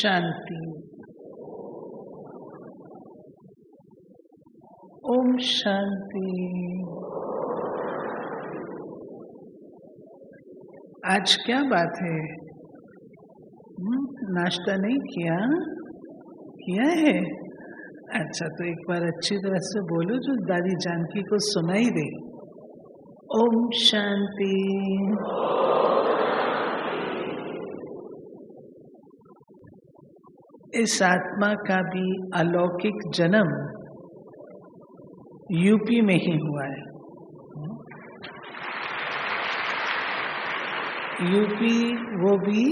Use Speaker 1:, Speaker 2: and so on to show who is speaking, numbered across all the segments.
Speaker 1: शांति। ओम शांति। आज क्या बात है? नाश्ता नहीं किया? किया है? अच्छा, तो एक बार अच्छी तरह से बोलो जो दादी जानकी को सुनाई दे। ओम शांति। इस आत्मा का भी अलौकिक जन्म यूपी में ही हुआ है। यूपी, वो भी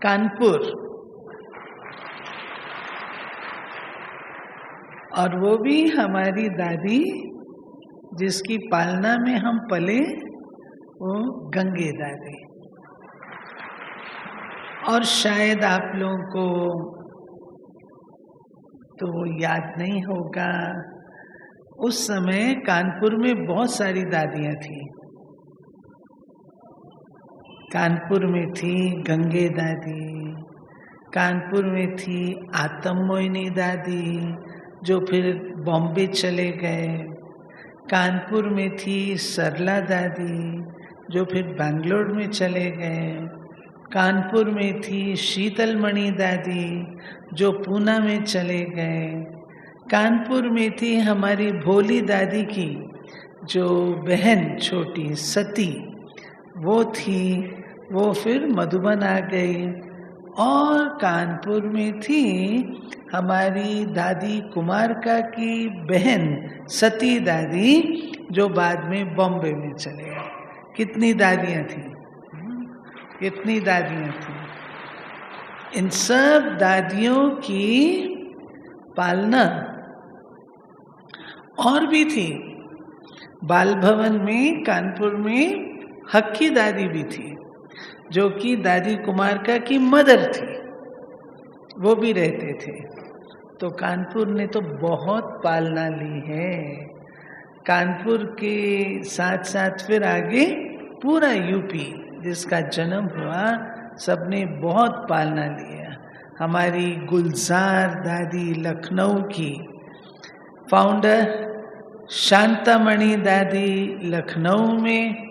Speaker 1: कानपुर, और वो भी हमारी दादी जिसकी पालना में हम पले, वो गंगे दादी। और शायद आप लोगों को तो याद नहीं होगा, उस समय कानपुर में बहुत सारी दादियां थी। कानपुर में थी गंगे दादी, कानपुर में थी आतम मोहिनी दादी जो फिर बॉम्बे चले गए, कानपुर में थी सरला दादी जो फिर बैंगलोर में चले गए, कानपुर में थी शीतलमणि दादी जो पूना में चले गए, कानपुर में थी हमारी भोली दादी की जो बहन छोटी सती वो थी, वो फिर मधुबन आ गई। और कानपुर में थी हमारी दादी कुमारका की बहन सती दादी जो बाद में बॉम्बे में चले गए। कितनी दादियां थी? कितनी दादियां थी? इन सब दादियों की पालना और भी थी। बाल भवन में कानपुर में हक्की दादी भी थी जो कि दादी कुमारका की मदर थी, वो भी रहते थे। तो कानपुर ने तो बहुत पालना ली है। कानपुर के साथ साथ फिर आगे पूरा यूपी जिसका जन्म हुआ, सबने बहुत पालना लिया। हमारी गुलजार दादी लखनऊ की, फाउंडर शांतामणि दादी लखनऊ में,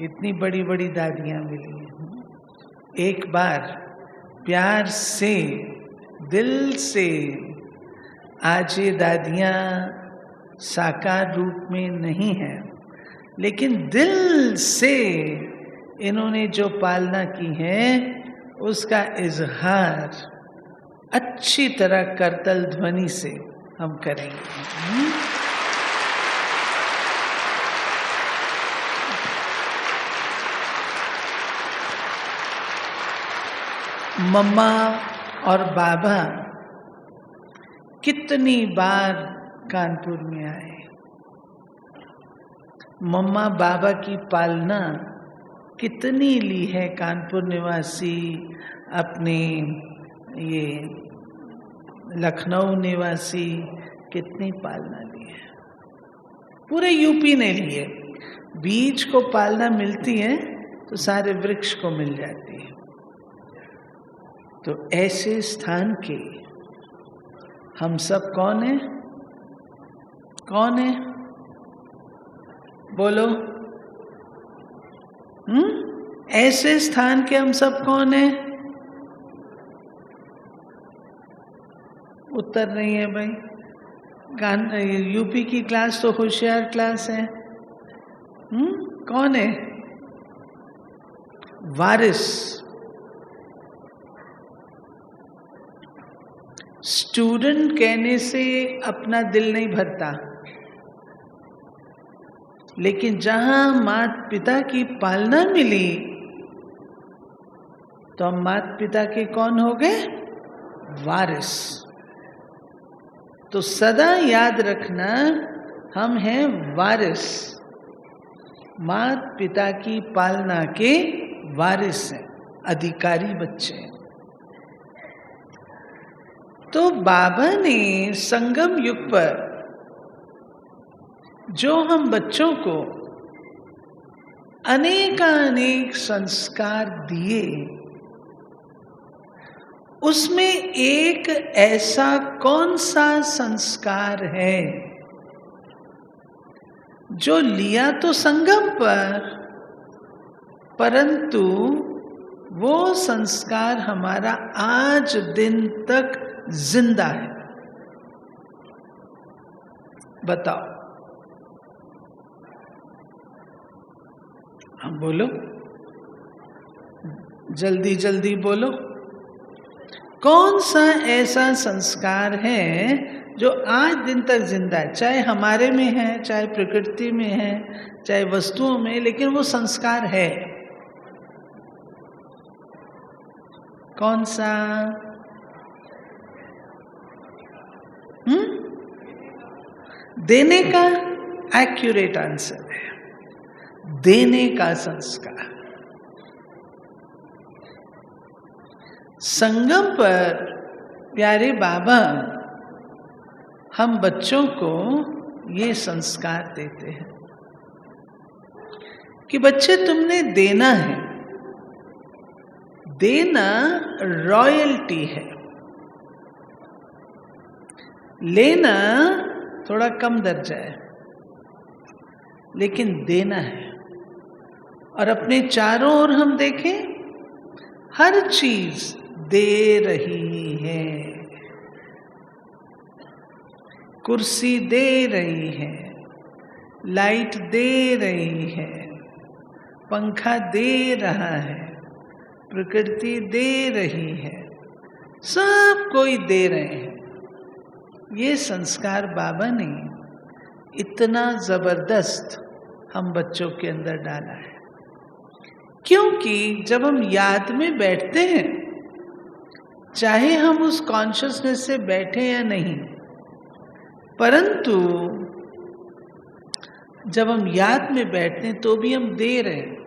Speaker 1: इतनी बड़ी बड़ी दादियां मिली। एक बार प्यार से, दिल से, आज ये दादियां साकार रूप में नहीं है, लेकिन दिल से इन्होंने जो पालना की है उसका इजहार अच्छी तरह करतल ध्वनि से हम करेंगे। मम्मा और बाबा कितनी बार कानपुर में आए। मम्मा बाबा की पालना कितनी ली है कानपुर निवासी, अपने ये लखनऊ निवासी कितनी पालना ली है। पूरे यूपी ने लिए। बीज को पालना मिलती है तो सारे वृक्ष को मिल जाती है। तो ऐसे स्थान के हम सब कौन है? कौन है? बोलो। ऐसे स्थान के हम सब कौन है? उत्तर नहीं है भाई। यूपी की क्लास तो होशियार क्लास है। कौन है? वारिस। स्टूडेंट कहने से अपना दिल नहीं भरता, लेकिन जहां माता पिता की पालना मिली तो हम माता पिता के कौन हो गए? वारिस। तो सदा याद रखना, हम हैं वारिस, माता पिता की पालना के वारिस हैं, अधिकारी बच्चे हैं। तो बाबा ने संगम युग पर जो हम बच्चों को अनेकानेक संस्कार दिए, उसमें एक ऐसा कौन सा संस्कार है जो लिया तो संगम पर, परंतु वो संस्कार हमारा आज दिन तक जिंदा है? बताओ, हम बोलो, जल्दी जल्दी बोलो। कौन सा ऐसा संस्कार है जो आज दिन तक जिंदा है? चाहे हमारे में है, चाहे प्रकृति में है, चाहे वस्तुओं में, लेकिन वो संस्कार है। कौन सा? देने का एक्यूरेट आंसर है, देने का संस्कार। संगम पर प्यारे बाबा हम बच्चों को ये संस्कार देते हैं कि बच्चे तुमने देना है। देना रॉयल्टी है, लेना थोड़ा कम दर्जा है, लेकिन देना है। और अपने चारों ओर हम देखें, हर चीज दे रही है। कुर्सी दे रही है, लाइट दे रही है, पंखा दे रहा है, प्रकृति दे रही है, सब कोई दे रहे हैं। ये संस्कार बाबा ने इतना जबरदस्त हम बच्चों के अंदर डाला है, क्योंकि जब हम याद में बैठते हैं, चाहे हम उस कॉन्शियसनेस से बैठे या नहीं, परंतु जब हम याद में बैठते हैं तो भी हम दे रहे हैं।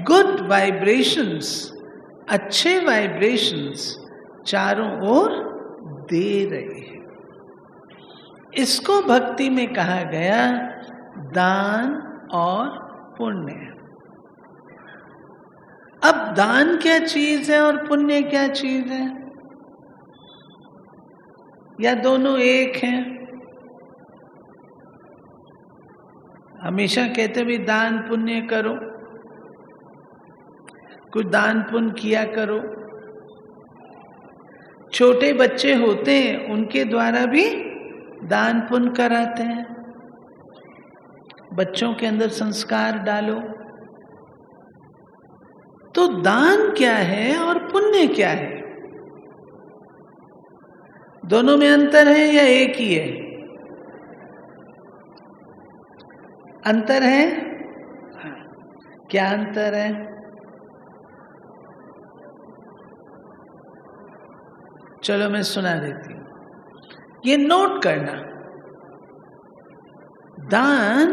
Speaker 1: गुड वाइब्रेशंस, अच्छे वाइब्रेशंस चारों ओर दे रहे हैं। इसको भक्ति में कहा गया दान और पुण्य। अब दान क्या चीज है और पुण्य क्या चीज है? या दोनों एक हैं? हमेशा कहते भी दान पुण्य करो, कुछ दान पुण्य किया करो। छोटे बच्चे होते हैं, उनके द्वारा भी दान पुण्य कराते हैं। बच्चों के अंदर संस्कार डालो। तो दान क्या है और पुण्य क्या है? दोनों में अंतर है या एक ही है? अंतर है? क्या अंतर है? चलो मैं सुना देती हूं, ये नोट करना। दान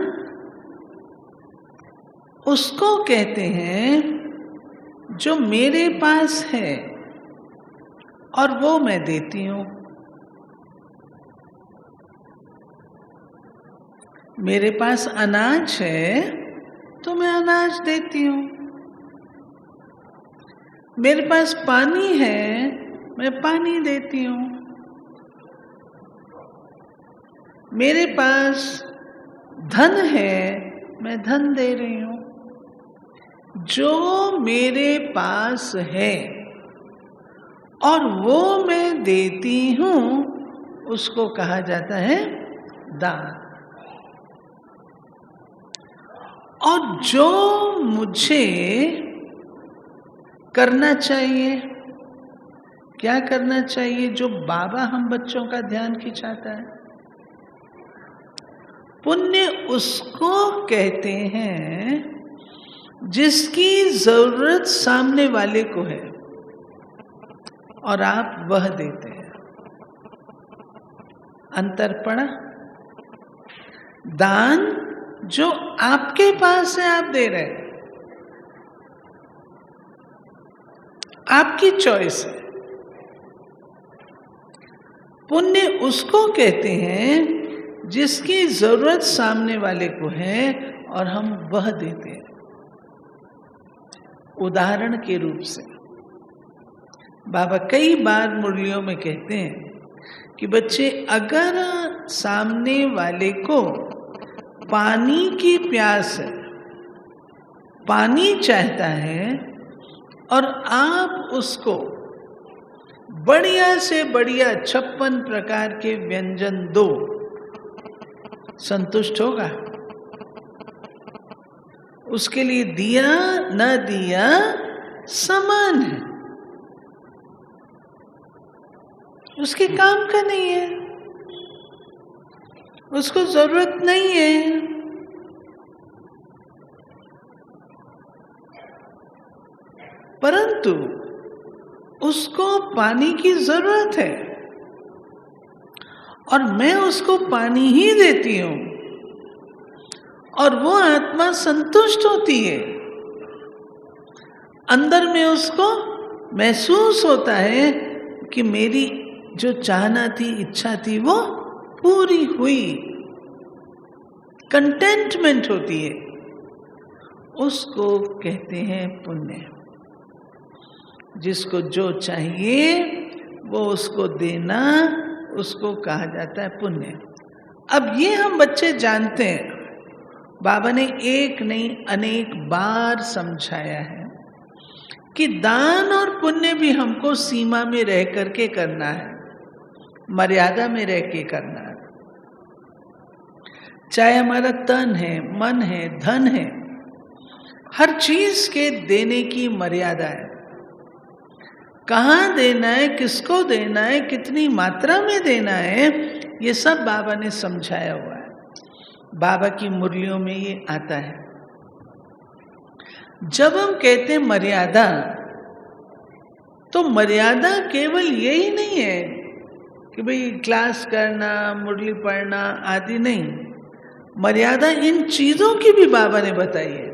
Speaker 1: उसको कहते हैं जो मेरे पास है और वो मैं देती हूं। मेरे पास अनाज है तो मैं अनाज देती हूं। मेरे पास पानी है, मैं पानी देती हूं। मेरे पास धन है, मैं धन दे रही हूं। जो मेरे पास है और वो मैं देती हूं, उसको कहा जाता है दान। और जो मुझे करना चाहिए, क्या करना चाहिए? जो बाबा हम बच्चों का ध्यान खिंचाता है, पुण्य उसको कहते हैं जिसकी जरूरत सामने वाले को है और आप वह देते हैं। अंतर पड़ा? दान जो आपके पास है, आप दे रहे हैं, आपकी चॉइस है। पुण्य उसको कहते हैं जिसकी जरूरत सामने वाले को है और हम वह देते हैं। उदाहरण के रूप से, बाबा कई बार मुरलियों में कहते हैं कि बच्चे, अगर सामने वाले को पानी की प्यास है, पानी चाहता है, और आप उसको बढ़िया से बढ़िया 56 प्रकार के व्यंजन दो, संतुष्ट होगा? उसके लिए दिया न दिया समान है, उसके काम का नहीं है, उसको जरूरत नहीं है। परंतु उसको पानी की जरूरत है और मैं उसको पानी ही देती हूं और वो आत्मा संतुष्ट होती है। अंदर में उसको महसूस होता है कि मेरी जो चाहना थी, इच्छा थी, वो पूरी हुई। कंटेंटमेंट होती है, उसको कहते हैं पुण्य। जिसको जो चाहिए वो उसको देना, उसको कहा जाता है पुण्य। अब ये हम बच्चे जानते हैं, बाबा ने एक नहीं अनेक बार समझाया है कि दान और पुण्य भी हमको सीमा में रह करके करना है, मर्यादा में रह के करना है। चाहे हमारा तन है, मन है, धन है, हर चीज के देने की मर्यादा है। कहाँ देना है, किसको देना है, कितनी मात्रा में देना है, ये सब बाबा ने समझाया हुआ है। बाबा की मुरलियों में ये आता है। जब हम कहते हैं मर्यादा, तो मर्यादा केवल यही नहीं है कि भाई क्लास करना, मुरली पढ़ना आदि नहीं। मर्यादा इन चीजों की भी बाबा ने बताई है।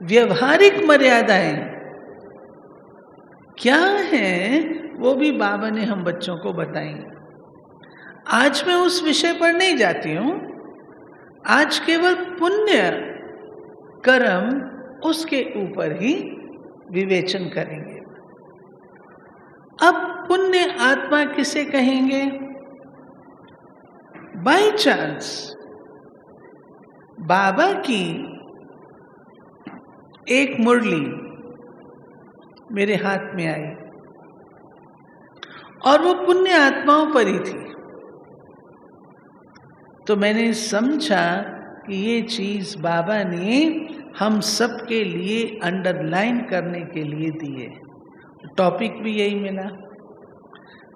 Speaker 1: व्यवहारिक मर्यादाएं क्या है, वो भी बाबा ने हम बच्चों को बताई। आज मैं उस विषय पर नहीं जाती हूं। आज केवल पुण्य कर्म, उसके ऊपर ही विवेचन करेंगे। अब पुण्य आत्मा किसे कहेंगे? बाय चांस बाबा की एक मुरली मेरे हाथ में आई और वो पुण्य आत्माओं पर ही थी, तो मैंने समझा कि ये चीज बाबा ने हम सबके लिए अंडरलाइन करने के लिए दी है। टॉपिक भी यही मिला।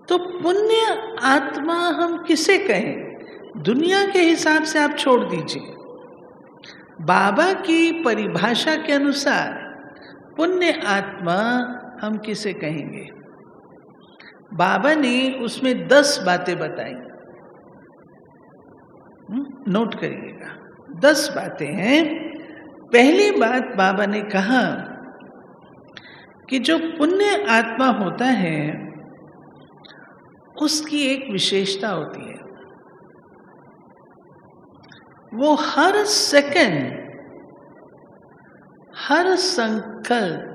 Speaker 1: तो पुण्य आत्मा हम किसे कहें? दुनिया के हिसाब से आप छोड़ दीजिए। बाबा की परिभाषा के अनुसार पुण्य आत्मा हम किसे कहेंगे? बाबा ने उसमें 10 बातें बताई। नोट करिएगा, 10 बातें हैं। पहली बात बाबा ने कहा कि जो पुण्य आत्मा होता है उसकी एक विशेषता होती है, वो हर सेकंड, हर संकल्प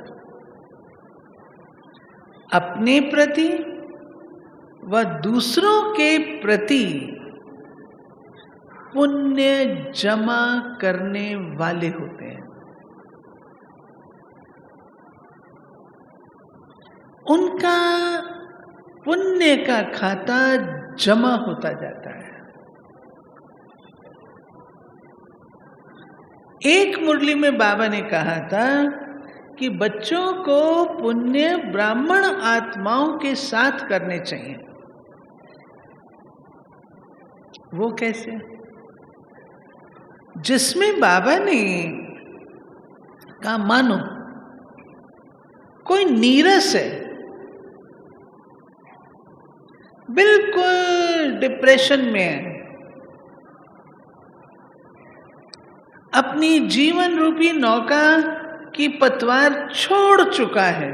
Speaker 1: अपने प्रति व दूसरों के प्रति पुण्य जमा करने वाले होते हैं। उनका पुण्य का खाता जमा होता जाता है। एक मुरली में बाबा ने कहा था कि बच्चों को पुण्य ब्राह्मण आत्माओं के साथ करने चाहिए। वो कैसे? जिसमें बाबा ने कहा, मानो कोई नीरस है, बिल्कुल डिप्रेशन में है, अपनी जीवन रूपी नौका की पतवार छोड़ चुका है।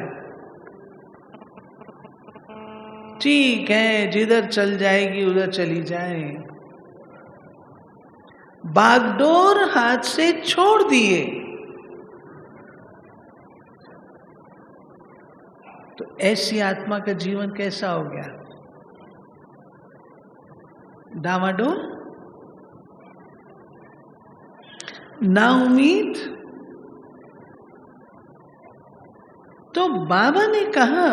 Speaker 1: ठीक है, जिधर चल जाएगी उधर चली जाए। बागडोर हाथ से छोड़ दिए तो ऐसी आत्मा का जीवन कैसा हो गया? डामाडोल, ना उम्मीद। तो बाबा ने कहा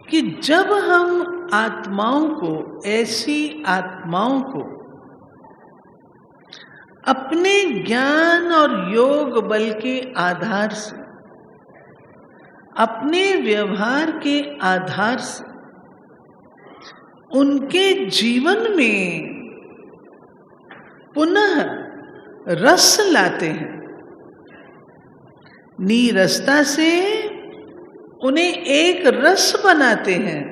Speaker 1: कि जब हम आत्माओं को, ऐसी आत्माओं को अपने ज्ञान और योग बल के आधार से, अपने व्यवहार के आधार से उनके जीवन में पुनः रस लाते हैं, नीरसता से उन्हें एक रस बनाते हैं,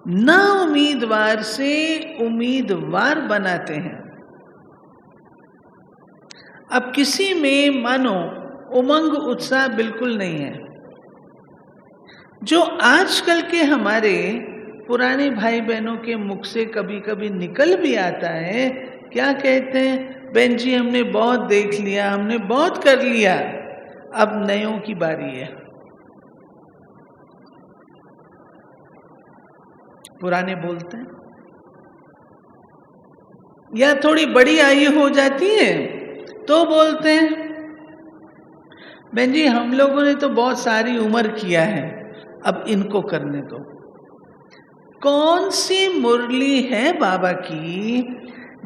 Speaker 1: ना उम्मीदवार से उम्मीदवार बनाते हैं। अब किसी में मानो उमंग उत्साह बिल्कुल नहीं है, जो आजकल के हमारे पुराने भाई बहनों के मुख से कभी कभी निकल भी आता है, क्या कहते हैं? बहन जी हमने बहुत देख लिया, हमने बहुत कर लिया, अब नयों की बारी है। पुराने बोलते हैं, या थोड़ी बड़ी आयु हो जाती है तो बोलते हैं बहन जी हम लोगों ने तो बहुत सारी उम्र किया है, अब इनको करने दो। कौन सी मुरली है बाबा की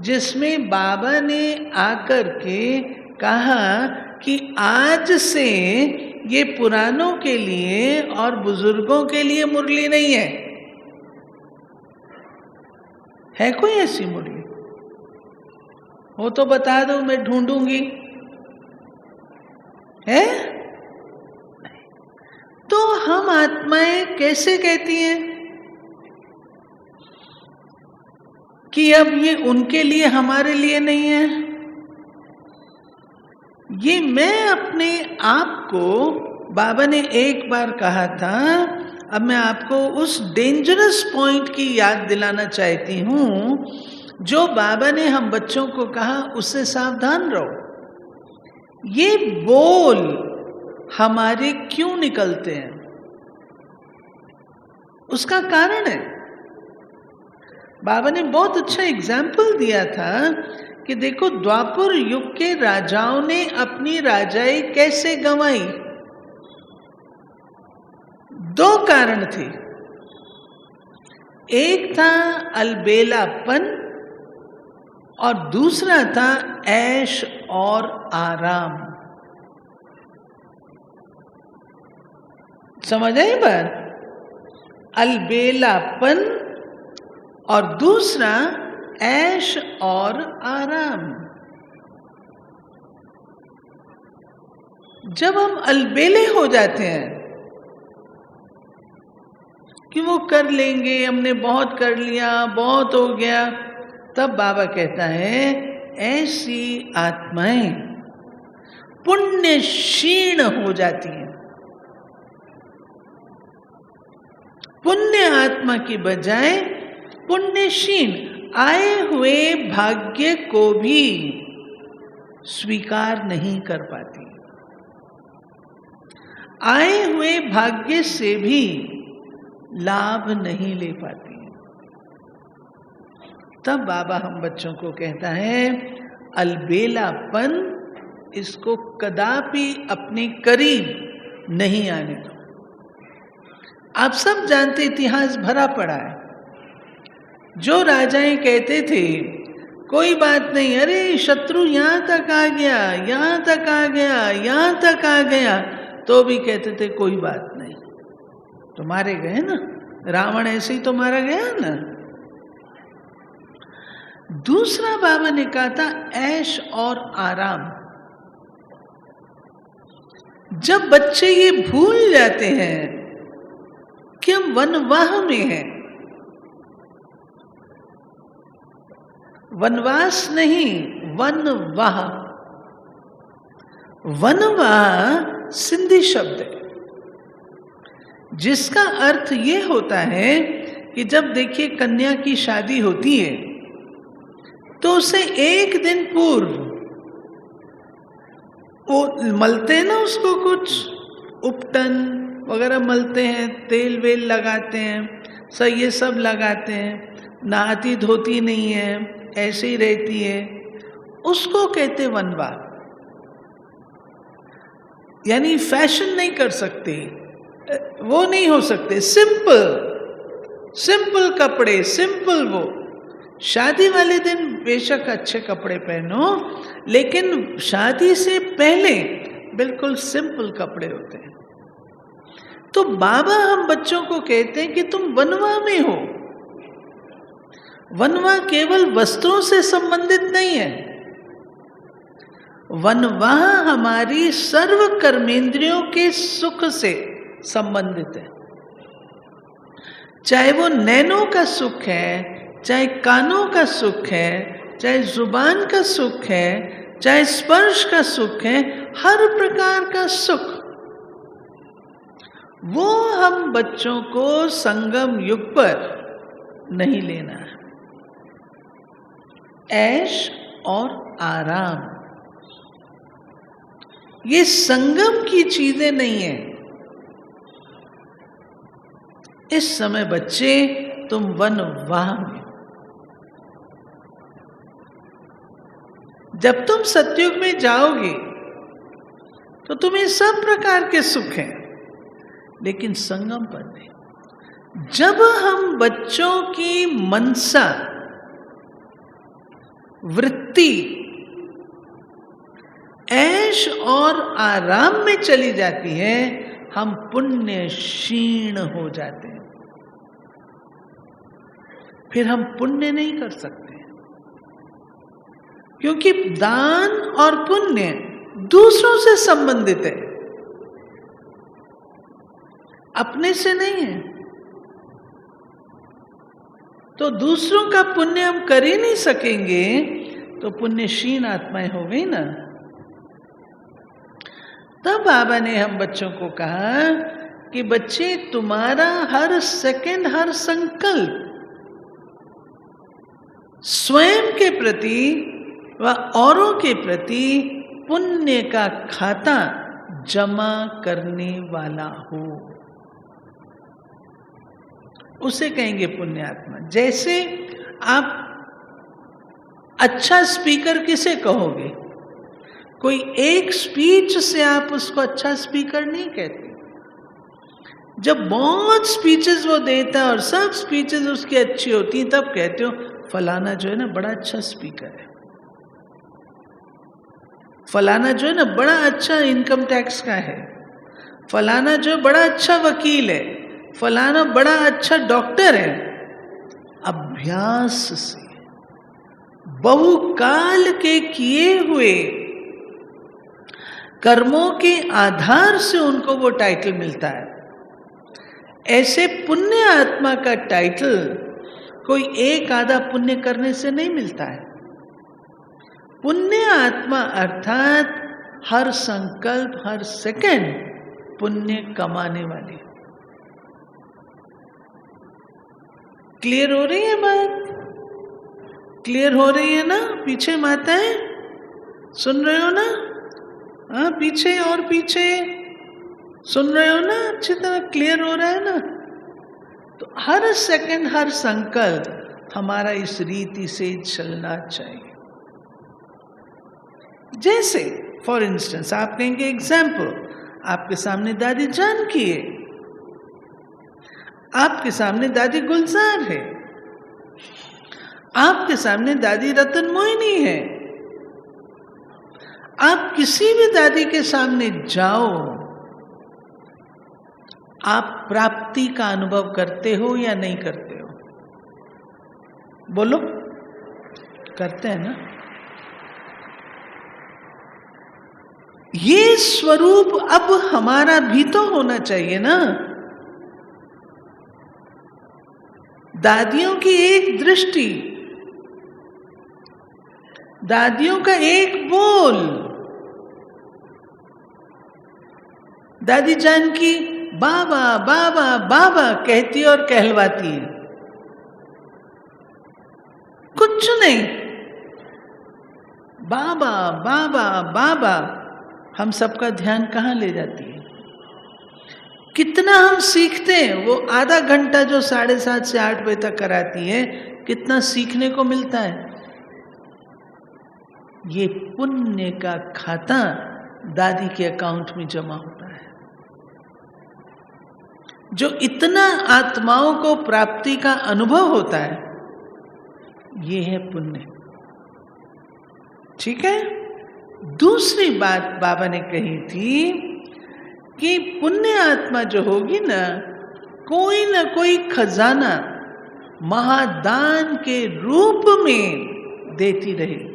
Speaker 1: जिसमें बाबा ने आकर के कहा कि आज से ये पुरानों के लिए और बुजुर्गों के लिए मुरली नहीं है? है कोई ऐसी मुरली? वो तो बता दो, मैं ढूंढूंगी। है? तो हम आत्माएं कैसे कहती हैं कि अब ये उनके लिए, हमारे लिए नहीं है? ये मैं अपने आप को, बाबा ने एक बार कहा था, अब मैं आपको उस डेंजरस पॉइंट की याद दिलाना चाहती हूं जो बाबा ने हम बच्चों को कहा, उससे सावधान रहो। ये बोल हमारे क्यों निकलते हैं? उसका कारण है, बाबा ने बहुत अच्छा एग्जाम्पल दिया था कि देखो द्वापर युग के राजाओं ने अपनी राजाई कैसे गंवाई। दो कारण थे, एक था अलबेलापन और दूसरा था ऐश और आराम। समझ आई बात? अलबेलापन और दूसरा ऐश और आराम। जब हम अलबेले हो जाते हैं कि वो कर लेंगे, हमने बहुत कर लिया, बहुत हो गया, तब बाबा कहता है ऐसी आत्माएं पुण्य क्षीण हो जाती हैं। पुण्य आत्मा की बजाय पुण्य क्षीण, आए हुए भाग्य को भी स्वीकार नहीं कर पाती, आए हुए भाग्य से भी लाभ नहीं ले पाती। तब बाबा हम बच्चों को कहता है अलबेलापन, इसको कदापि अपने करीब नहीं आने दो। आप सब जानते, इतिहास भरा पड़ा है, जो राजाएं कहते थे कोई बात नहीं, अरे शत्रु यहां तक आ गया, यहां तक आ गया, यहां तक आ गया, तो भी कहते थे कोई बात नहीं, तो मारे गए ना। रावण ऐसे ही तो मारा गया ना। दूसरा बाबा ने कहा था ऐश और आराम। जब बच्चे ये भूल जाते हैं कि हम वनवाह में हैं, वनवास नहीं, वनवाह। वनवाह सिंधी शब्द है जिसका अर्थ ये होता है कि जब देखिए कन्या की शादी होती है तो उसे एक दिन पूर्व वो मलते हैं ना उसको, कुछ उपटन वगैरह मलते हैं, तेल वेल लगाते हैं, सब ये सब लगाते हैं, नहाती धोती नहीं है, ऐसे ही रहती है, उसको कहते वनवा। यानी फैशन नहीं कर सकते, वो नहीं हो सकते, सिंपल सिंपल कपड़े, सिंपल। वो शादी वाले दिन बेशक अच्छे कपड़े पहनो, लेकिन शादी से पहले बिल्कुल सिंपल कपड़े होते हैं। तो बाबा हम बच्चों को कहते हैं कि तुम वनवा में हो। वनवा केवल वस्त्रों से संबंधित नहीं है, वनवा हमारी सर्व कर्मेंद्रियों के सुख से संबंधित है। चाहे वो नैनों का सुख है, चाहे कानों का सुख है, चाहे जुबान का सुख है, चाहे स्पर्श का सुख है, हर प्रकार का सुख वो हम बच्चों को संगम युग पर नहीं लेना है। ऐश और आराम ये संगम की चीजें नहीं है। इस समय बच्चे तुम वनवाह में, जब तुम सतयुग में जाओगे तो तुम्हें सब प्रकार के सुख हैं, लेकिन संगम पर नहीं। जब हम बच्चों की मनसा वृत्ति ऐश और आराम में चली जाती है, हम पुण्य क्षीण हो जाते हैं, फिर हम पुण्य नहीं कर सकते, क्योंकि दान और पुण्य दूसरों से संबंधित है, अपने से नहीं है। तो दूसरों का पुण्य हम कर ही नहीं सकेंगे, तो पुण्यशीन आत्माएं हो गई ना। तब बाबा ने हम बच्चों को कहा कि बच्चे तुम्हारा हर सेकंड, हर संकल्प स्वयं के प्रति व औरों के प्रति पुण्य का खाता जमा करने वाला हो, उसे कहेंगे पुण्यात्मा। जैसे आप अच्छा स्पीकर किसे कहोगे? कोई एक स्पीच से आप उसको अच्छा स्पीकर नहीं कहते। जब बहुत स्पीचेस वो देता है और सब स्पीचेस उसकी अच्छी होती हैं, तब कहते हो फलाना जो है ना बड़ा अच्छा स्पीकर है, फलाना जो है ना बड़ा अच्छा इनकम टैक्स का है, फलाना जो बड़ा अच्छा वकील है, फलाना बड़ा अच्छा डॉक्टर है। अभ्यास से, बहुकाल के किए हुए कर्मों के आधार से उनको वो टाइटल मिलता है। ऐसे पुण्य आत्मा का टाइटल कोई एक आधा पुण्य करने से नहीं मिलता है। पुण्य आत्मा अर्थात हर संकल्प, हर सेकंड पुण्य कमाने वाली। क्लियर हो रही है बात? क्लियर हो रही है ना? पीछे माताएं सुन रहे हो ना? हाँ, पीछे और पीछे सुन रहे हो ना? अच्छी तरह क्लियर हो रहा है ना? तो हर सेकंड, हर संकल्प हमारा इस रीति से चलना चाहिए। जैसे फॉर इंस्टेंस आप कहेंगे एग्जाम्पल, आपके सामने दादी जानकी है, आपके सामने दादी गुलजार है, आपके सामने दादी रतन मोहिनी है। आप किसी भी दादी के सामने जाओ, आप प्राप्ति का अनुभव करते हो या नहीं करते हो? बोलो, करते हैं ना? ये स्वरूप अब हमारा भी तो होना चाहिए ना। दादियों की एक दृष्टि, दादियों का एक बोल, दादी जानकी बाबा बाबा बाबा कहती और कहलवाती है, कुछ नहीं, बाबा बाबा बाबा। हम सबका ध्यान कहाँ ले जाती है? कितना हम सीखते हैं, वो आधा घंटा जो 7:30 से 8 बजे तक कराती है, कितना सीखने को मिलता है। ये पुण्य का खाता दादी के अकाउंट में जमा होता है, जो इतना आत्माओं को प्राप्ति का अनुभव होता है, ये है पुण्य। ठीक है। दूसरी बात बाबा ने कही थी कि पुण्य आत्मा जो होगी ना कोई खजाना महादान के रूप में देती रहेगी।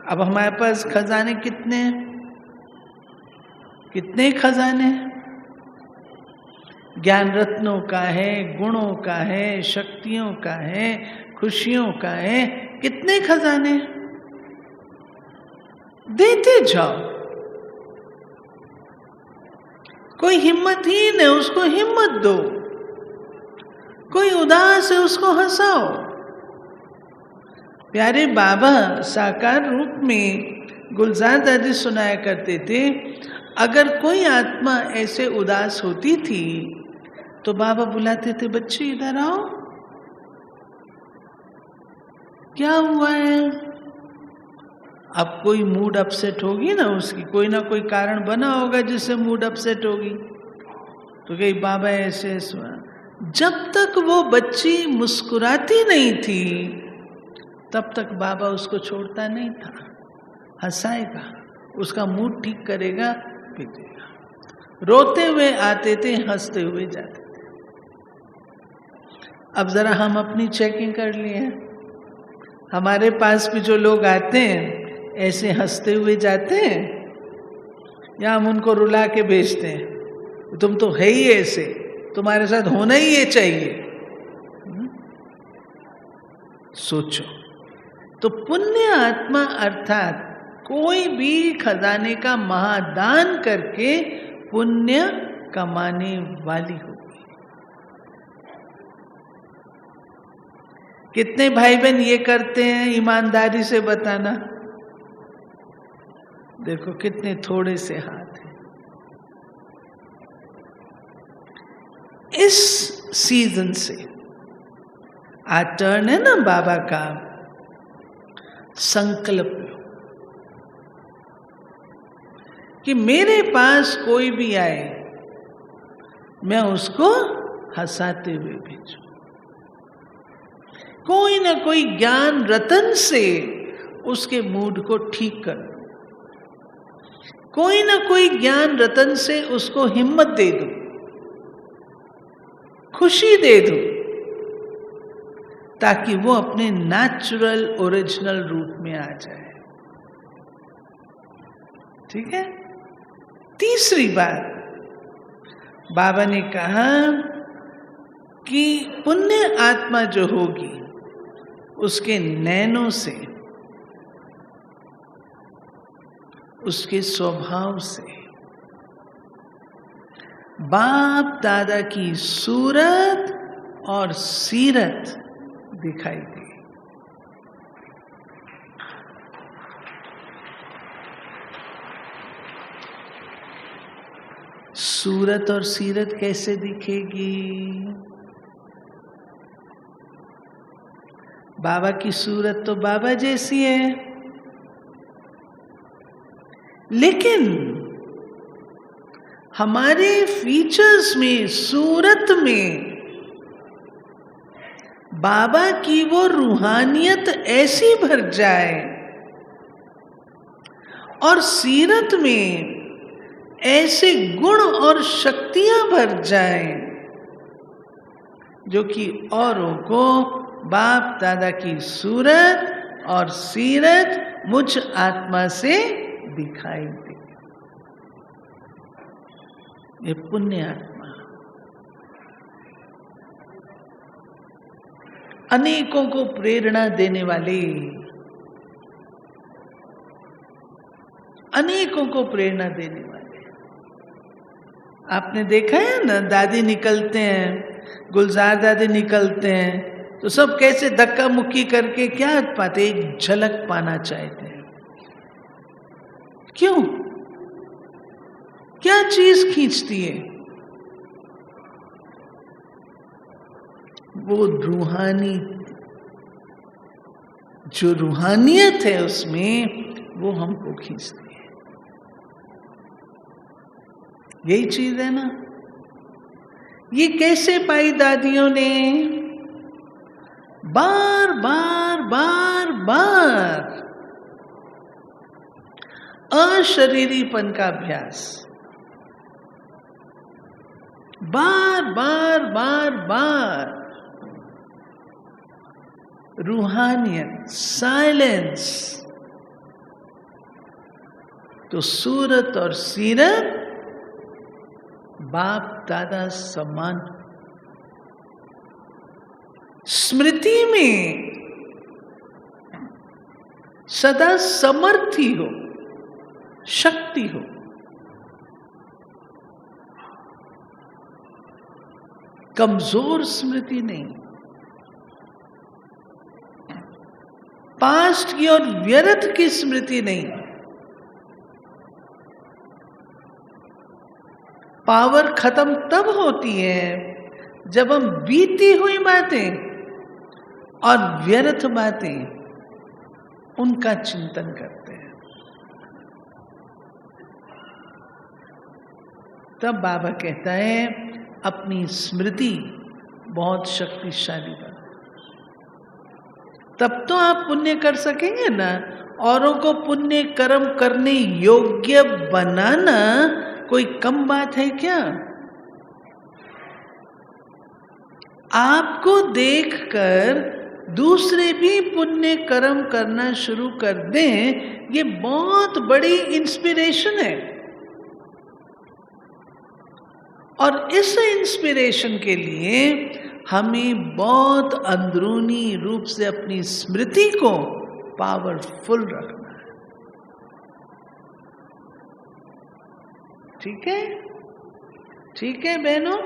Speaker 1: अब हमारे पास खजाने कितने खजाने? ज्ञान रत्नों का है, गुणों का है, शक्तियों का है, खुशियों का है, कितने खजाने? देते जाओ। कोई हिम्मतहीन है उसको हिम्मत दो, कोई उदास है उसको हंसाओ। प्यारे बाबा साकार रूप में गुलजार दादी सुनाया करते थे, अगर कोई आत्मा ऐसे उदास होती थी तो बाबा बुलाते थे, बच्चे इधर आओ, क्या हुआ है? अब कोई मूड अपसेट होगी ना उसकी, कोई ना कोई कारण बना होगा जिससे मूड अपसेट होगी, तो कहीं बाबा ऐसे सुना। जब तक वो बच्ची मुस्कुराती नहीं थी तब तक बाबा उसको छोड़ता नहीं था, हंसाएगा, उसका मूड ठीक करेगा, पीटेगा। रोते हुए आते थे, हंसते हुए जाते थे। अब जरा हम अपनी चेकिंग कर लिए, हमारे पास भी जो लोग आते हैं ऐसे हंसते हुए जाते हैं या हम उनको रुला के भेजते हैं, तुम तो है ही ऐसे, तुम्हारे साथ होना ही ये चाहिए। सोचो। तो पुण्य आत्मा अर्थात कोई भी खजाने का महादान करके पुण्य कमाने वाली होगी। कितने भाई बहन ये करते हैं? ईमानदारी से बताना। देखो कितने थोड़े से हाथ हैं। इस सीजन से आज टर्न है ना बाबा का, संकल्प लो कि मेरे पास कोई भी आए मैं उसको हंसाते हुए भेजूं। कोई ना कोई ज्ञान रतन से उसके मूड को ठीक कर दो, कोई ना कोई ज्ञान रतन से उसको हिम्मत दे दो, खुशी दे दो, ताकि वो अपने नेचुरल ओरिजिनल रूप में आ जाए। ठीक है। तीसरी बात बाबा ने कहा कि पुण्य आत्मा जो होगी उसके नैनों से, उसके स्वभाव से बाप दादा की सूरत और सीरत दिखाई दी। सूरत और सीरत कैसे दिखेगी? बाबा की सूरत तो बाबा जैसी है, लेकिन हमारे फीचर्स में, सूरत में बाबा की वो रूहानियत ऐसी भर जाए और सीरत में ऐसे गुण और शक्तियां भर जाएं जो कि औरों को बाप दादा की सूरत और सीरत मुझ आत्मा से दिखाई दे। ये पुण्य आत्मा अनेकों को प्रेरणा देने वाले, अनेकों को प्रेरणा देने वाले। आपने देखा है ना, दादी निकलते हैं, गुलजार दादी निकलते हैं तो सब कैसे धक्का मुक्की करके क्या पाते, एक झलक पाना चाहते हैं। क्यों? क्या चीज खींचती है? वो रूहानी, जो रूहानियत है उसमें, वो हमको खींचती है। यही चीज है ना। ये कैसे पाई दादियों ने? बार बार बार बार अशरीरीपन का अभ्यास, बार बार बार बार रूहानियत, साइलेंस। तो सूरत और सीरत बाप दादा समान। स्मृति में सदा समर्थी हो, शक्ति हो। कमजोर स्मृति नहीं। पास्ट की और व्यर्थ की स्मृति नहीं। पावर खत्म तब होती है जब हम बीती हुई बातें और व्यर्थ बातें उनका चिंतन करते हैं। तब बाबा कहता है अपनी स्मृति बहुत शक्तिशाली बना। तब तो आप पुण्य कर सकेंगे ना। औरों को पुण्य कर्म करने योग्य बनाना कोई कम बात है क्या? आपको देखकर दूसरे भी पुण्य कर्म करना शुरू कर दें, ये बहुत बड़ी इंस्पिरेशन है। और इस इंस्पिरेशन के लिए हमें बहुत अंदरूनी रूप से अपनी स्मृति को पावरफुल रखना है। ठीक है? ठीक है बहनों?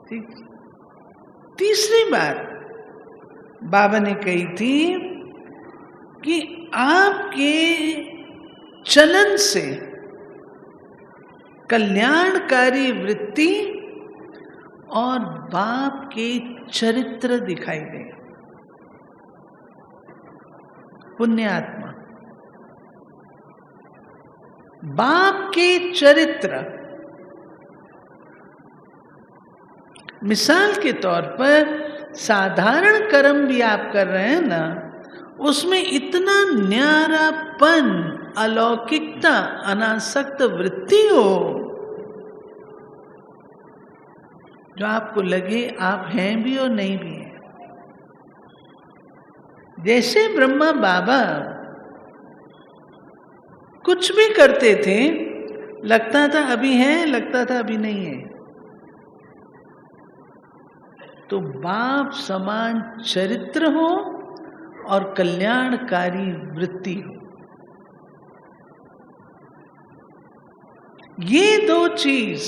Speaker 1: ठीक। तीसरी बात बाबा ने कही थी कि आपके चलन से कल्याणकारी वृत्ति और बाप के चरित्र दिखाई दे। पुण्यात्मा, बाप के चरित्र। मिसाल के तौर पर साधारण कर्म भी आप कर रहे हैं ना, उसमें इतना न्यारापन, अलौकिकता, अनासक्त वृत्ति हो जो आपको लगे आप हैं भी और नहीं भी हैं। जैसे ब्रह्मा बाबा कुछ भी करते थे, लगता था अभी है, लगता था अभी नहीं है। तो बाप समान चरित्र हो और कल्याणकारी वृत्ति हो, ये दो चीज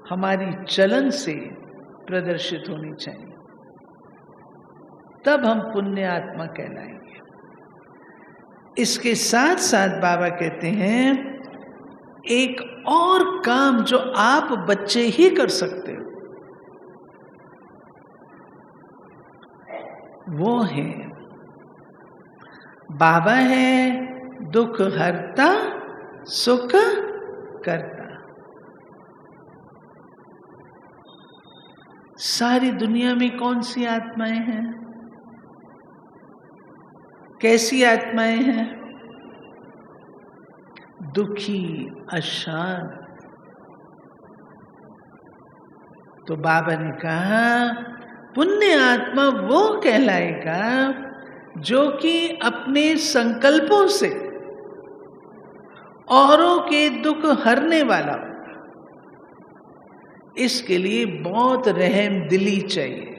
Speaker 1: हमारी चलन से प्रदर्शित होनी चाहिए, तब हम पुण्य आत्मा कहलाएंगे। इसके साथ साथ बाबा कहते हैं एक और काम जो आप बच्चे ही कर सकते हो, वो है बाबा है दुख हरता सुख करता। सारी दुनिया में कौन सी आत्माएं हैं? कैसी आत्माएं हैं? दुखी, अशांत। तो बाबा ने कहा पुण्य आत्मा वो कहलाएगा जो कि अपने संकल्पों से औरों के दुख हरने वाला। इसके लिए बहुत रहम दिली चाहिए,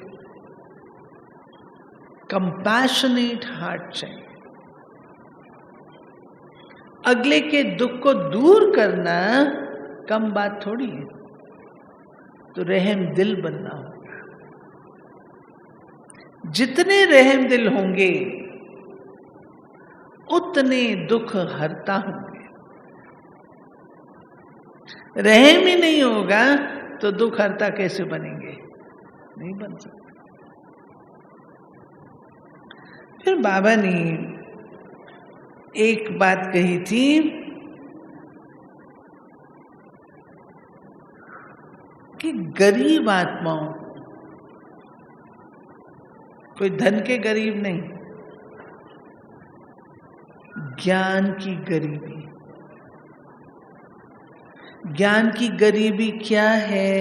Speaker 1: कंपैशनेट हार्ट चाहिए। अगले के दुख को दूर करना कम बात थोड़ी है। तो रहम दिल बनना होगा। जितने रहम दिल होंगे उतने दुख हरता होंगे। रहम ही नहीं होगा तो दुख हरता कैसे बनेंगे? नहीं बन सकते। फिर बाबा ने एक बात कही थी कि गरीब आत्माओं, कोई धन के गरीब नहीं, ज्ञान की गरीबी। ज्ञान की गरीबी क्या है?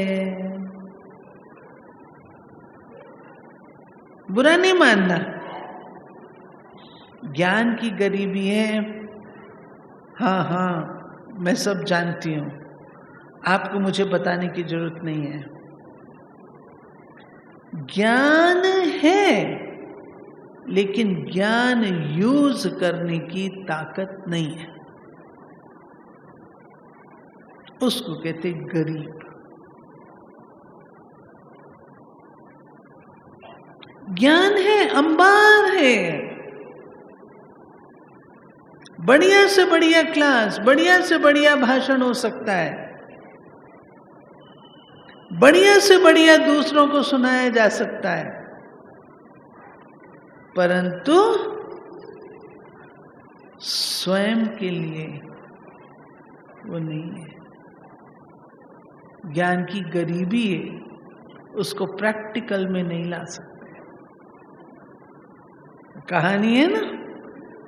Speaker 1: बुरा नहीं मानना, ज्ञान की गरीबी है। हाँ हाँ, मैं सब जानती हूं, आपको मुझे बताने की जरूरत नहीं है। ज्ञान है, लेकिन ज्ञान यूज करने की ताकत नहीं है, उसको कहते गरीब। ज्ञान है, अंबार है, बढ़िया से बढ़िया क्लास, बढ़िया से बढ़िया भाषण हो सकता है, बढ़िया से बढ़िया दूसरों को सुनाया जा सकता है, परंतु स्वयं के लिए वो नहीं है। ज्ञान की गरीबी है, उसको प्रैक्टिकल में नहीं ला सकते। कहानी है ना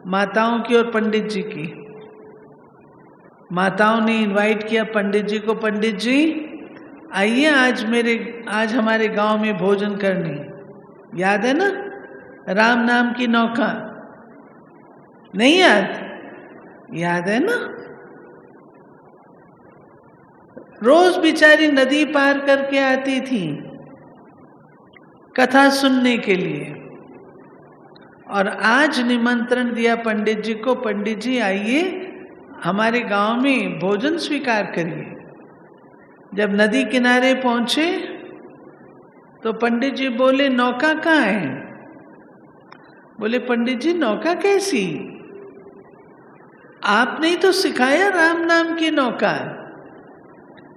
Speaker 1: माताओं की और पंडित जी की। माताओं ने इनवाइट किया पंडित जी को, पंडित जी आइए आज हमारे गांव में भोजन करने। याद है ना राम नाम की नौका? नहीं याद? याद है ना? रोज बेचारी नदी पार करके आती थी कथा सुनने के लिए, और आज निमंत्रण दिया पंडित जी को, पंडित जी आइए हमारे गांव में भोजन स्वीकार करिए। जब नदी किनारे पहुंचे तो पंडित जी बोले नौका कहाँ है? बोले पंडित जी नौका कैसी? आपने ही तो सिखाया राम नाम की नौका,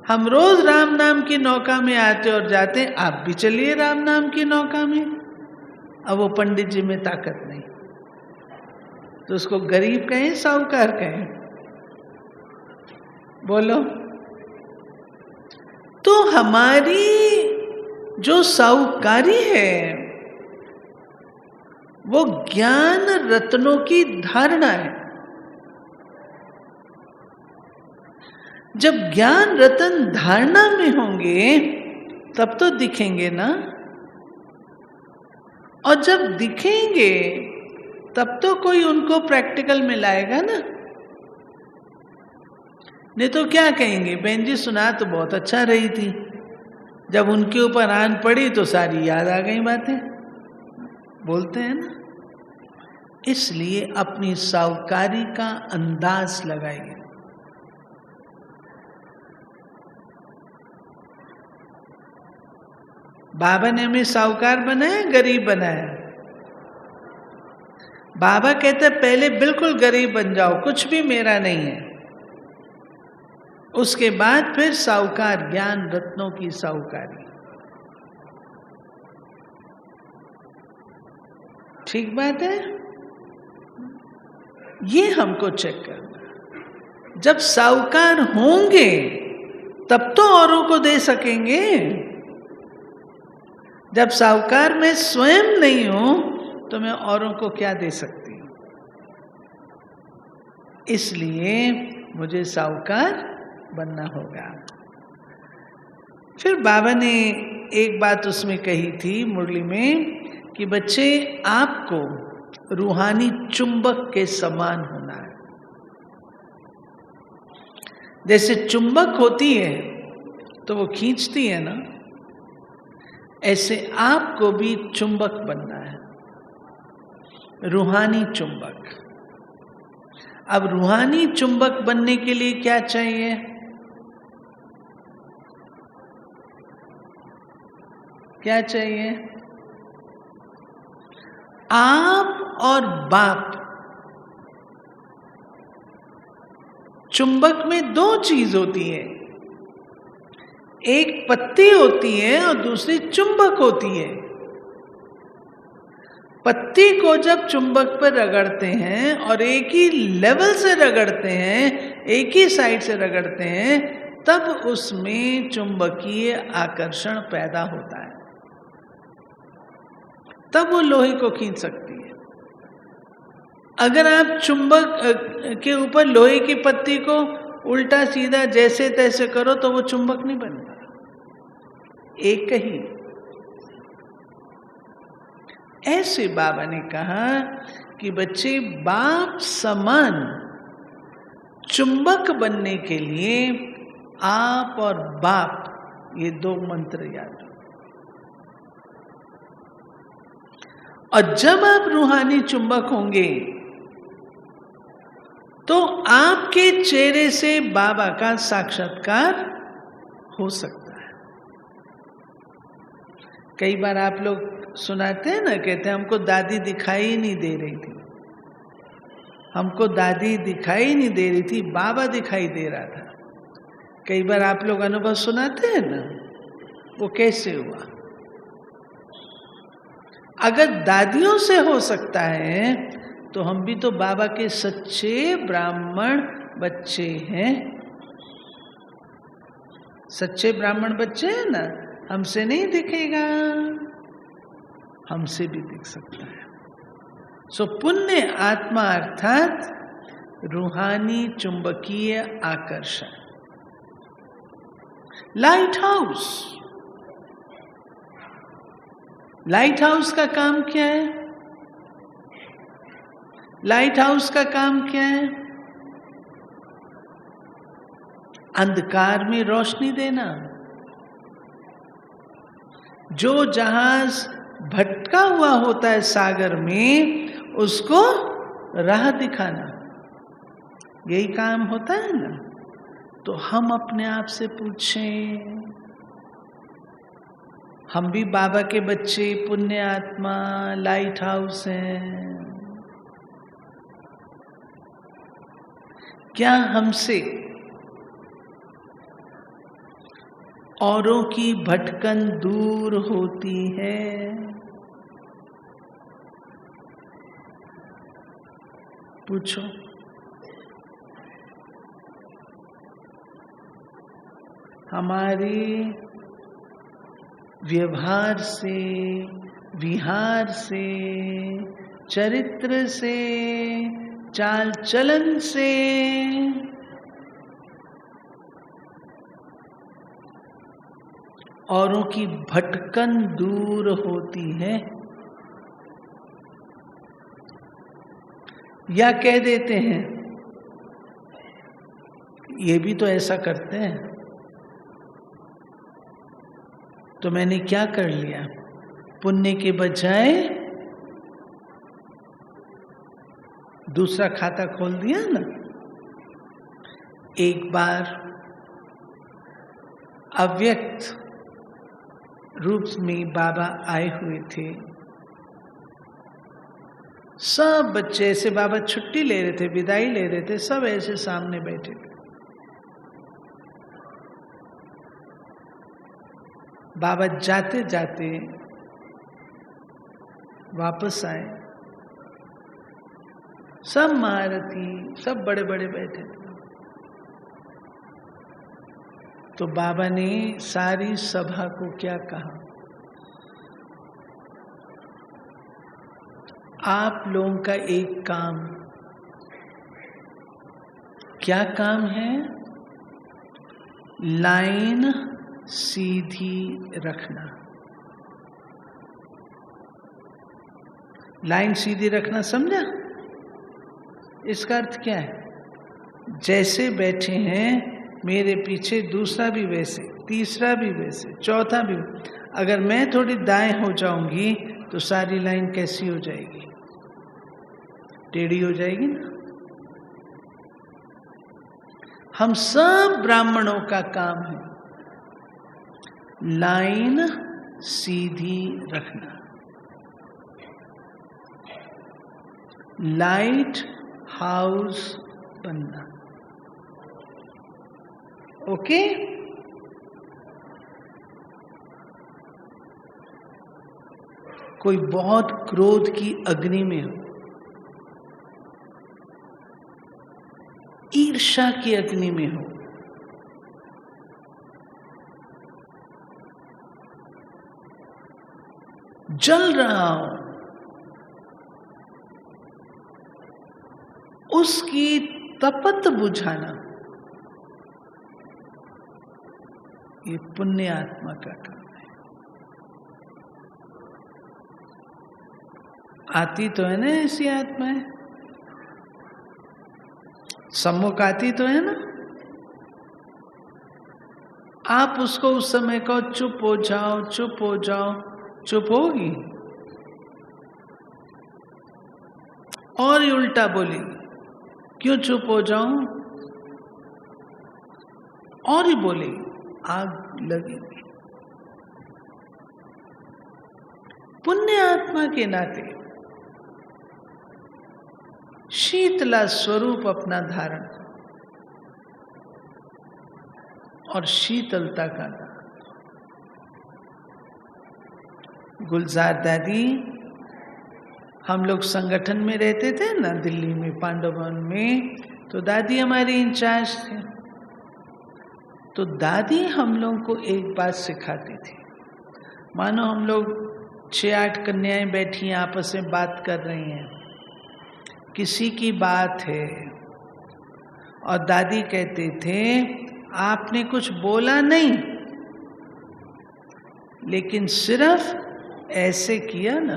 Speaker 1: हम रोज राम नाम की नौका में आते और जाते, आप भी चलिए राम नाम की नौका में। अब वो पंडित जी में ताकत नहीं, तो उसको गरीब कहें साहूकार कहें? बोलो। तो हमारी जो साहूकारी है वो ज्ञान रत्नों की धारणा है। जब ज्ञान रतन धारणा में होंगे तब तो दिखेंगे ना, और जब दिखेंगे तब तो कोई उनको प्रैक्टिकल में लाएगा ना। नहीं तो क्या कहेंगे, बहन जी सुना तो बहुत अच्छा रही थी, जब उनके ऊपर आन पड़ी तो सारी याद आ गई बातें, बोलते हैं ना। इसलिए अपनी साहूकारी का अंदाज लगाइए। बाबा ने हमें साहूकार बनाया, गरीब बनाया? बाबा कहते पहले बिल्कुल गरीब बन जाओ, कुछ भी मेरा नहीं है, उसके बाद फिर साहूकार, ज्ञान रत्नों की साहूकारी। ठीक बात है? ये हमको चेक करना। जब साहूकार होंगे तब तो औरों को दे सकेंगे। जब साहूकार मैं स्वयं नहीं हूं तो मैं औरों को क्या दे सकती हूं? इसलिए मुझे साहूकार बनना होगा। फिर बाबा ने एक बात उसमें कही थी मुरली में कि बच्चे आपको रूहानी चुंबक के समान होना है। जैसे चुंबक होती है तो वो खींचती है ना, ऐसे आपको भी चुंबक बनना है, रूहानी चुंबक। अब रूहानी चुंबक बनने के लिए क्या चाहिए? क्या चाहिए? आप और बाप चुंबक में दो चीज होती है, एक पत्ती होती है और दूसरी चुंबक होती है। पत्ती को जब चुंबक पर रगड़ते हैं और एक ही लेवल से रगड़ते हैं, एक ही साइड से रगड़ते हैं, तब उसमें चुंबकीय आकर्षण पैदा होता है, तब वो लोहे को खींच सकती है। अगर आप चुंबक के ऊपर लोहे की पत्ती को उल्टा सीधा जैसे तैसे करो तो वो चुंबक नहीं बनता, एक ही। ऐसे बाबा ने कहा कि बच्चे, बाप समान चुंबक बनने के लिए आप और बाप, ये दो मंत्र याद रखो। और जब आप रूहानी चुंबक होंगे तो आपके चेहरे से बाबा का साक्षात्कार हो सकता है। कई बार आप लोग सुनाते हैं ना, कहते हैं हमको दादी दिखाई नहीं दे रही थी, हमको दादी दिखाई नहीं दे रही थी, बाबा दिखाई दे रहा था। कई बार आप लोग अनुभव सुनाते हैं ना, वो कैसे हुआ। अगर दादियों से हो सकता है तो हम भी तो बाबा के सच्चे ब्राह्मण बच्चे हैं। सच्चे ब्राह्मण बच्चे हैं ना, हमसे नहीं दिखेगा, हमसे भी दिख सकता है। सो पुण्य आत्मा अर्थात रूहानी चुंबकीय आकर्षण। लाइट हाउस, लाइट हाउस का काम क्या है? लाइट हाउस का काम क्या है? अंधकार में रोशनी देना। जो जहाज भटका हुआ होता है सागर में, उसको राह दिखाना, यही काम होता है ना। तो हम अपने आप से पूछें, हम भी बाबा के बच्चे, पुण्य आत्मा, लाइट हाउस हैं। क्या हमसे औरों की भटकन दूर होती है? पूछो। हमारे व्यवहार से, विहार से, चरित्र से, चाल चलन से औरों की भटकन दूर होती है? या कह देते हैं ये भी तो ऐसा करते हैं, तो मैंने क्या कर लिया, पुण्य के बजाय दूसरा खाता खोल दिया ना। एक बार अव्यक्त रूप में बाबा आए हुए थे। सब बच्चे ऐसे, बाबा छुट्टी ले रहे थे, विदाई ले रहे थे, सब ऐसे सामने बैठे थे। बाबा जाते जाते वापस आए, सब महारथी, सब बड़े बड़े बैठे थे। तो बाबा ने सारी सभा को क्या कहा, आप लोगों का एक काम, क्या काम है? लाइन सीधी रखना। लाइन सीधी रखना समझा? इसका अर्थ क्या है? जैसे बैठे हैं मेरे पीछे दूसरा भी वैसे, तीसरा भी वैसे, चौथा भी। अगर मैं थोड़ी दाएं हो जाऊंगी तो सारी लाइन कैसी हो जाएगी? टेढ़ी हो जाएगी ना। हम सब ब्राह्मणों का काम है लाइन सीधी रखना, लाइट हाउस बनना। ओके? कोई बहुत क्रोध की अग्नि में हो, ईर्ष्या की अग्नि में हो, जल रहा हो, उसकी तपत बुझाना, ये पुण्य आत्मा का काम है। आती तो है ना ऐसी आत्माएं, सम्मुख आती तो है ना। आप उसको उस समय कहो चुप हो जाओ, चुप हो जाओ, चुप होगी? और ही उल्टा बोलेगी, क्यों चुप हो जाऊं? और ही बोलेगी, आग लगेगी। पुण्य आत्मा के नाते शीतला स्वरूप अपना धारण और शीतलता का दान। गुलजार दादी, हम लोग संगठन में रहते थे ना दिल्ली में, पांडव भवन में, तो दादी हमारी इंचार्ज थे। तो दादी हम लोगों को एक बात सिखाती थी। मानो हम लोग 6-8 कन्याएं बैठी हैं, आपस में बात कर रही हैं, किसी की बात है, और दादी कहते थे आपने कुछ बोला नहीं, लेकिन सिर्फ ऐसे किया ना,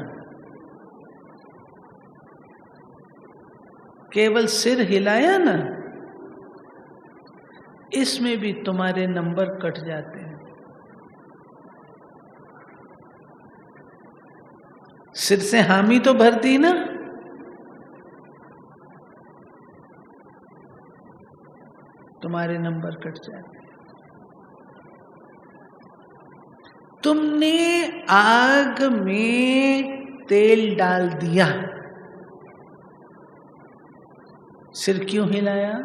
Speaker 1: केवल सिर हिलाया ना, इसमें भी तुम्हारे नंबर कट जाते हैं। सिर से हामी तो भरती ना, तुम्हारे नंबर कट जाते हैं। तुमने आग में तेल डाल दिया, सिर क्यों हिलाया?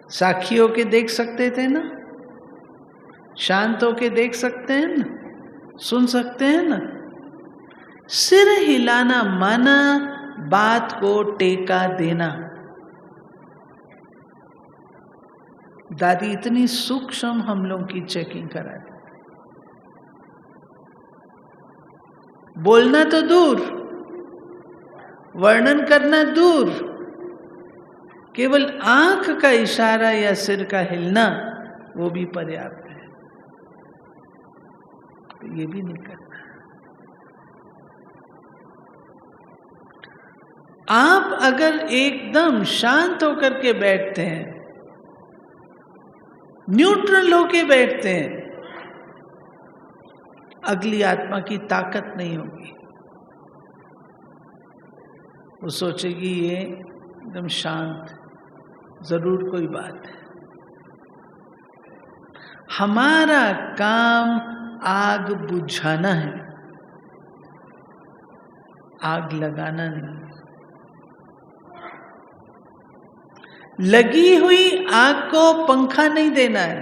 Speaker 1: साक्षी होके देख सकते थे ना, शांत होके देख सकते हैं ना, सुन सकते हैं ना। सिर हिलाना माना बात को टेका देना। दादी इतनी सूक्ष्म हम लोग की चेकिंग कराती। बोलना तो दूर, वर्णन करना दूर, केवल आंख का इशारा या सिर का हिलना वो भी पर्याप्त है। तो ये भी नहीं करना। आप अगर एकदम शांत होकर के बैठते हैं, न्यूट्रल होके बैठते हैं, अगली आत्मा की ताकत नहीं होगी। वो सोचेगी ये एकदम शांत, जरूर कोई बात है। हमारा काम आग बुझाना है, आग लगाना नहीं। लगी हुई आग को पंखा नहीं देना है,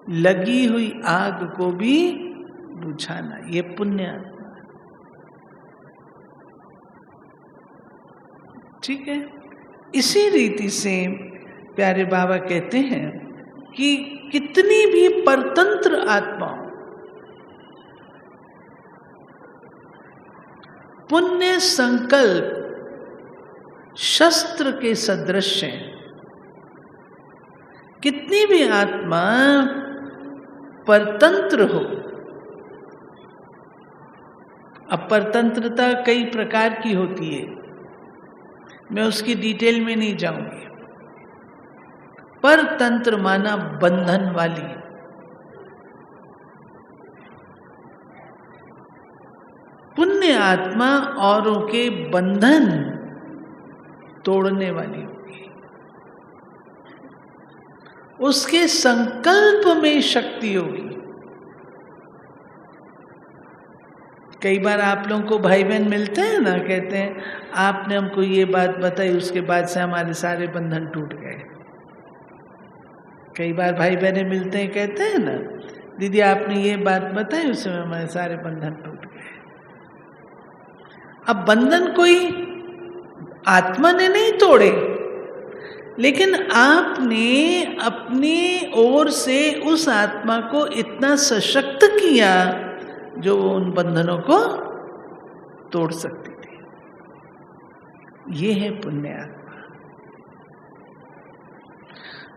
Speaker 1: लगी हुई आग को भी बुझाना। ये पुण्य आत्मा, ठीक है। इसी रीति से प्यारे बाबा कहते हैं कि कितनी भी परतंत्र आत्मा पुण्य संकल्प शस्त्र के सदृश है। कितनी भी आत्मा परतंत्र हो, अब परतंत्रता कई प्रकार की होती है, मैं उसकी डिटेल में नहीं जाऊंगी। परतंत्र माना बंधन वाली, पुण्य आत्मा औरों के बंधन तोड़ने वाली होगी। उसके संकल्प में शक्ति होगी। कई बार आप लोगों को भाई बहन मिलते हैं ना, कहते हैं आपने हमको ये बात बताई, उसके बाद से हमारे सारे बंधन टूट गए। कई बार भाई बहने मिलते हैं, कहते हैं ना दीदी आपने ये बात बताई, उससे हमारे सारे बंधन टूट गए। अब बंधन कोई आत्मा ने नहीं तोड़े, लेकिन आपने अपनी ओर से उस आत्मा को इतना सशक्त किया जो वो उन बंधनों को तोड़ सकती थी। ये है पुण्य आत्मा।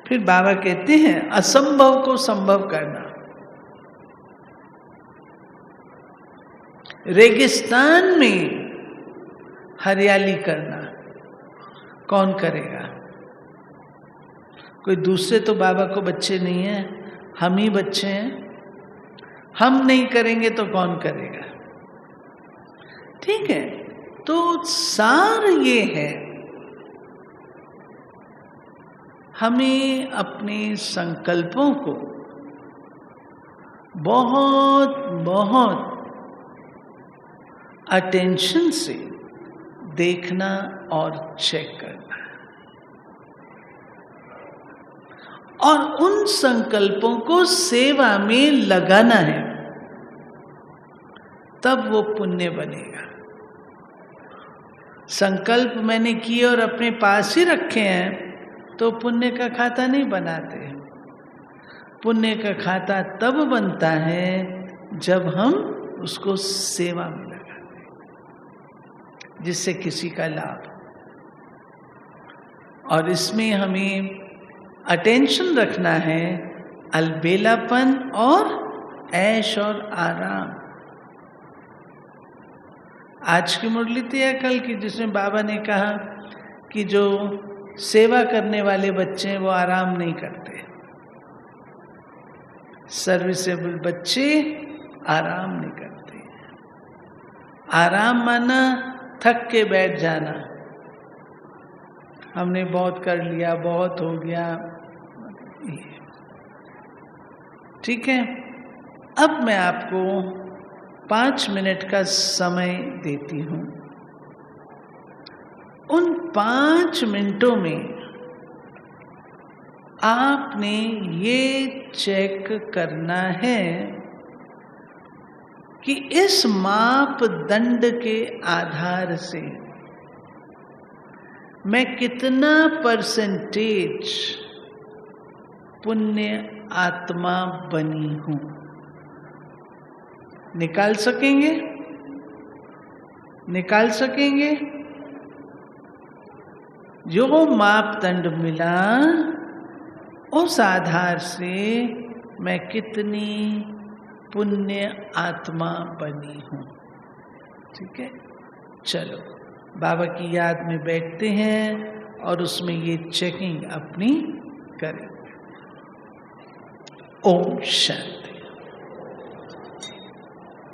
Speaker 1: फिर बाबा कहते हैं असंभव को संभव करना। रेगिस्तान में हरियाली करना कौन करेगा? कोई दूसरे तो बाबा को बच्चे नहीं है, हम ही बच्चे हैं। हम नहीं करेंगे तो कौन करेगा? ठीक है, तो सार ये है, हमें अपने संकल्पों को बहुत बहुत अटेंशन से देखना और चेक करना, और उन संकल्पों को सेवा में लगाना है, तब वो पुण्य बनेगा। संकल्प मैंने किए और अपने पास ही रखे हैं तो पुण्य का खाता नहीं बनाते। पुण्य का खाता तब बनता है जब हम उसको सेवा में लगाते हैं, जिससे किसी का लाभ। और इसमें हमें अटेंशन रखना है अलबेलापन और ऐश और आराम। आज की मुरली थी या कल की, जिसमें बाबा ने कहा कि जो सेवा करने वाले बच्चे हैं वो आराम नहीं करते। सर्विसेबल बच्चे आराम नहीं करते। आराम माना थक के बैठ जाना, हमने बहुत कर लिया, बहुत हो गया। ठीक है, अब मैं आपको 5 मिनट का समय देती हूं। उन 5 मिनटों में आपने ये चेक करना है कि इस मापदंड के आधार से मैं कितना परसेंटेज पुण्य आत्मा बनी हूं। निकाल सकेंगे? निकाल सकेंगे? जो मापदंड मिला उस आधार से मैं कितनी पुण्य आत्मा बनी हूं। ठीक है, चलो बाबा की याद में बैठते हैं और उसमें ये चेकिंग अपनी करें। ओम शांति।